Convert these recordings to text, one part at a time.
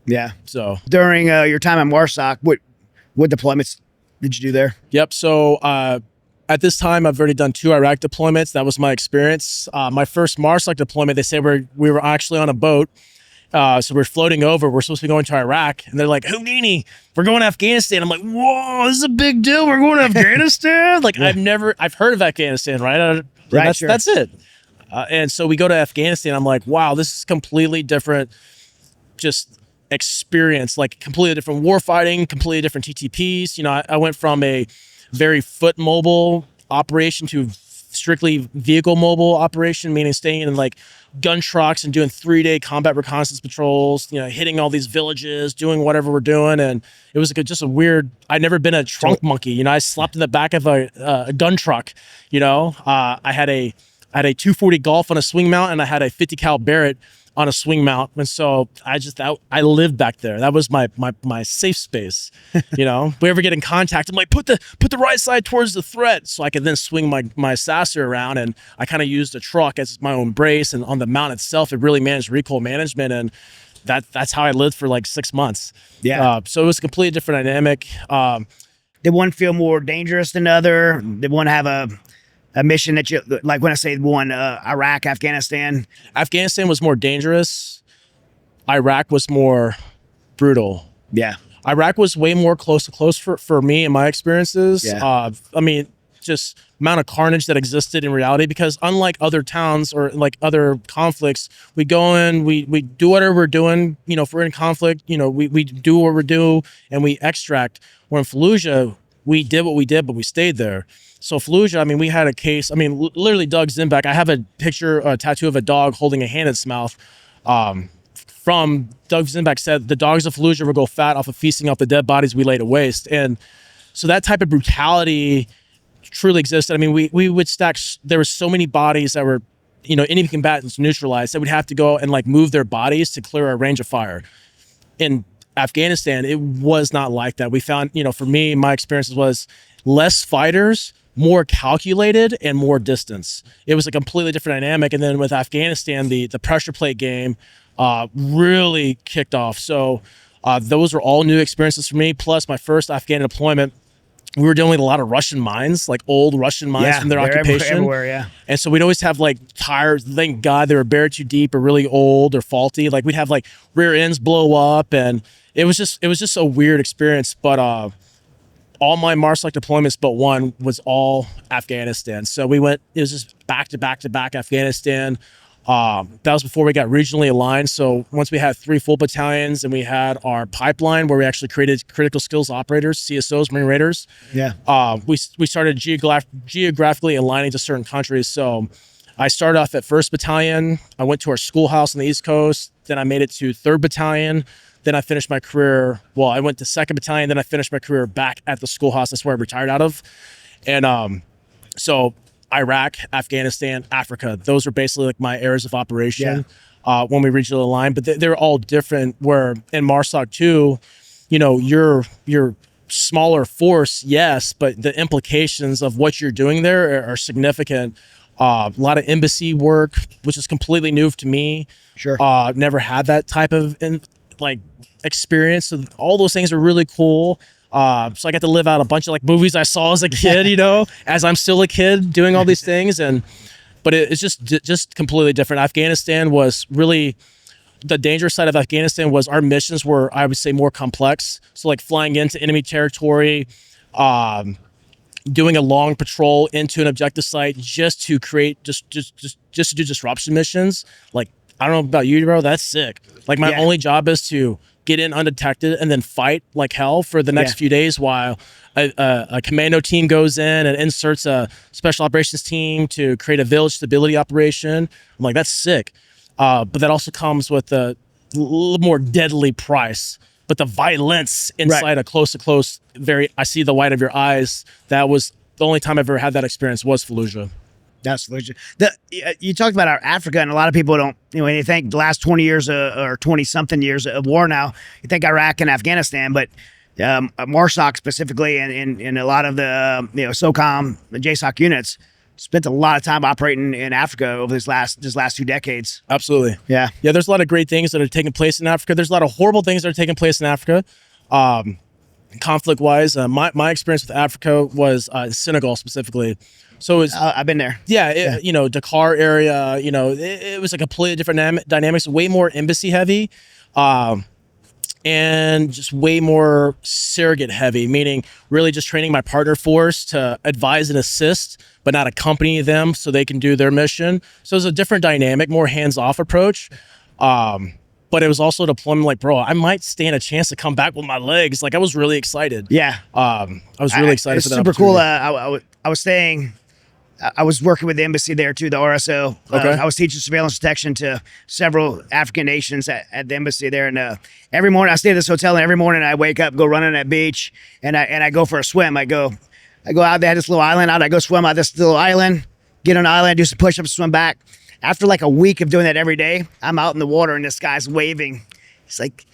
Yeah. So during your time at MARSOC, what deployments did you do there? Yep. So at this time, I've already done 2 Iraq deployments. That was my experience. My first MARSOC deployment, they said we were actually on a boat. So we're floating over. We're supposed to be going to Iraq. And they're like, Houdini, we're going to Afghanistan. I'm like, whoa, this is a big deal. We're going to Afghanistan? Like, yeah. I've heard of Afghanistan, right? That's it. And so we go to Afghanistan. I'm like, wow, this is completely different. Just experience, like completely different war fighting, completely different TTPs. You know, I went from a very foot mobile operation to strictly vehicle mobile operation, meaning staying in like gun trucks and doing 3-day combat reconnaissance patrols, you know, hitting all these villages, doing whatever we're doing. And it was just a weird, I'd never been a trunk monkey. You know, I slept in the back of a gun truck, you know. I had a 240 Golf on a swing mount, and I had a 50 cal Barrett on a swing mount. And so I lived back there. That was my safe space. You know, if we ever get in contact, I'm like, put the right side towards the threat, so I could then swing my Sasser around. And I kind of used the truck as my own brace, and on the mount itself, it really managed recoil management. And that's how I lived for like 6 months. Yeah. So it was a completely different dynamic. Did one feel more dangerous than the other? Did one have a mission that you, like when I say one, Iraq, Afghanistan? Afghanistan was more dangerous. Iraq was more brutal. Yeah. Iraq was way more close to close for me in my experiences. Yeah. I mean, just amount of carnage that existed in reality, because unlike other towns or like other conflicts, we go in, we do whatever we're doing. You know, if we're in conflict, you know, we do what we do and we extract. Where in Fallujah, we did what we did, but we stayed there. So Fallujah, I mean, we had a case. I mean, literally Doug Zimback. I have a picture, a tattoo of a dog holding a hand in its mouth. From Doug Zimback said, the dogs of Fallujah will go fat off of feasting off the dead bodies we lay to waste. And so that type of brutality truly existed. I mean, we would stack. There were so many bodies that were, you know, enemy combatants neutralized, that we'd have to go and like move their bodies to clear our range of fire. In Afghanistan, it was not like that. We found, you know, for me, my experiences was less fighters, more calculated, and more distance. It was a completely different dynamic. And then with Afghanistan, the pressure plate game really kicked off. So those were all new experiences for me. Plus my first Afghan deployment, we were dealing with a lot of Russian mines, like old Russian mines from their occupation. Everywhere, yeah. And so we'd always have like tires, thank God they were buried too deep or really old or faulty. Like we'd have like rear ends blow up, and it was just a weird experience. But all my MARSOC deployments but one was all Afghanistan. So we went, it was just back to back Afghanistan. That was before we got regionally aligned. So once we had 3 full battalions and we had our pipeline where we actually created critical skills operators, CSOs, Marine Raiders. Yeah. We started geographically aligning to certain countries. So I started off at 1st Battalion. I went to our schoolhouse on the East Coast. Then I made it to 3rd Battalion. Then I finished my career. Well, I went to 2nd Battalion. Then I finished my career back at the schoolhouse. That's where I retired out of. And so Iraq, Afghanistan, Africa, those are basically like my areas of operation when we regionally aligned. But they're all different. Where in MARSOC 2, you know, you're smaller force, yes, but the implications of what you're doing there are significant. A lot of embassy work, which is completely new to me. Sure. Never had that type of experience. So all those things are really cool. So I got to live out a bunch of like movies I saw as a kid, you know, as I'm still a kid doing all these things. But it's just completely different. Afghanistan was really, the dangerous side of Afghanistan was our missions were, I would say, more complex. So like flying into enemy territory, doing a long patrol into an objective site just to create, just to do disruption missions. Like, I don't know about you, bro, that's sick. Like my only job is to get in undetected and then fight like hell for the next few days while a commando team goes in and inserts a special operations team to create a village stability operation. I'm like, that's sick. But that also comes with a little more deadly price. But the violence inside a close to close, I see the white of your eyes. That was the only time I've ever had that experience was Fallujah. That's legit. You talked about our Africa, and a lot of people don't, you know, when you think the last 20 years or 20 something years of war now, you think Iraq and Afghanistan, but MARSOC specifically and a lot of the, you know, SOCOM, the JSOC units, spent a lot of time operating in Africa over this last 2 decades. Absolutely. Yeah. Yeah, there's a lot of great things that are taking place in Africa. There's a lot of horrible things that are taking place in Africa. Conflict-wise, my experience with Africa was Senegal specifically. So it's I've been there. yeah, you know, Dakar area, you know, it was a completely different dynamics, way more embassy heavy, and just way more surrogate heavy, meaning really just training my partner force to advise and assist, but not accompany them so they can do their mission. So it's a different dynamic, more hands-off approach. But it was also a deployment like, bro, I might stand a chance to come back with my legs. Like, I was really excited. Yeah. I was really excited for that. Super cool. I was staying. I was working with the embassy there too, the RSO. Okay. I was teaching surveillance detection to several African nations at the embassy there. And every morning I stay at this hotel, and every morning I wake up, go run on that beach, and I go for a swim. I go out there, this little island out. I go swim out this little island, get on the island, do some push-ups, swim back. After like a week of doing that every day, I'm out in the water and this guy's waving. He's like,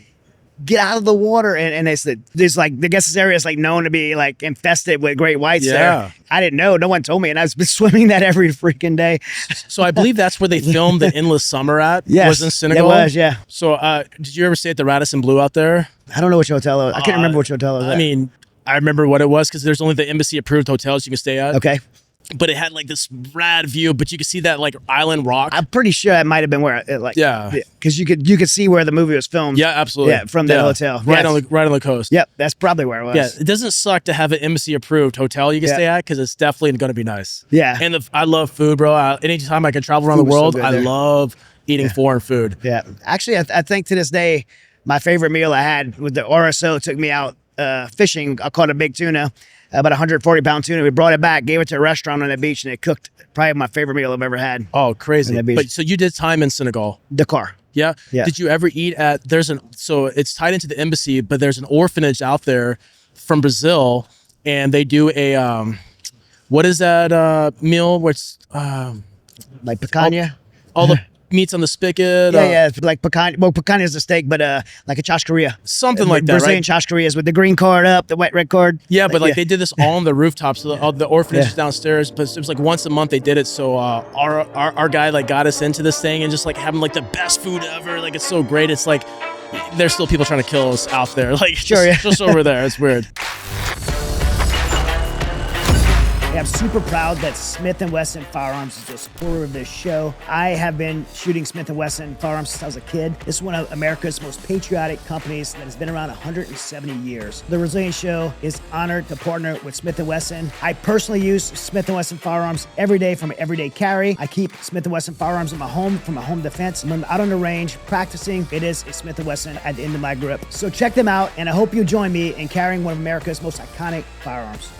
get out of the water. And there's like, I guess this area is like known to be like infested with great whites there. I didn't know. No one told me. And I've been swimming that every freaking day. So I believe that's where they filmed the Endless Summer at. Yes, was in Senegal. it was, yeah. So did you ever stay at the Radisson Blu out there? I don't know which hotel it was. I can't remember which hotel it was I at. mean, I remember what it was because there's only the embassy approved hotels you can stay at. Okay. But it had like this rad view, but you could see that like island rock. I'm pretty sure it might have been where it like, because you could see where the movie was filmed. Yeah, absolutely. Yeah, from that hotel. Right Yes. on the coast. Yep, that's probably where it was. Yeah, it doesn't suck to have an embassy approved hotel you can stay at because it's definitely going to be nice. Yeah. And I love food, bro. Anytime I can travel around Food the was so world, good I there. love eating foreign food. Yeah. Actually, I think to this day, my favorite meal I had with the RSO took me out fishing. I caught a big tuna, about 140-pound tuna. We brought it back, gave it to a restaurant on the beach, and it cooked probably my favorite meal I've ever had. Oh, crazy. On the beach. But so you did time in Senegal. Dakar. Yeah. Yeah. Did you ever eat at so it's tied into the embassy, but there's an orphanage out there from Brazil, and they do a what is that meal where it's Like picanha? all the meats on the spigot? Yeah, it's like picanha. Well, picanha is a steak, but like a chashkaria. Something like that, Brazilian right? chashkarias with the green card up, the wet red card. Yeah, but like they did this all on the rooftops. So the orphanage is downstairs, but it was like once a month they did it. So our guy like got us into this thing and just like having like the best food ever. Like it's so great. It's like there's still people trying to kill us out there. Like just over there. It's weird. Yeah, I'm super proud that Smith & Wesson Firearms is a supporter of this show. I have been shooting Smith & Wesson Firearms since I was a kid. This is one of America's most patriotic companies that has been around 170 years. The Resilient Show is honored to partner with Smith & Wesson. I personally use Smith & Wesson Firearms every day for my everyday carry. I keep Smith & Wesson Firearms in my home for my home defense. When I'm out on the range practicing, it is a Smith & Wesson at the end of my grip. So check them out, and I hope you join me in carrying one of America's most iconic firearms.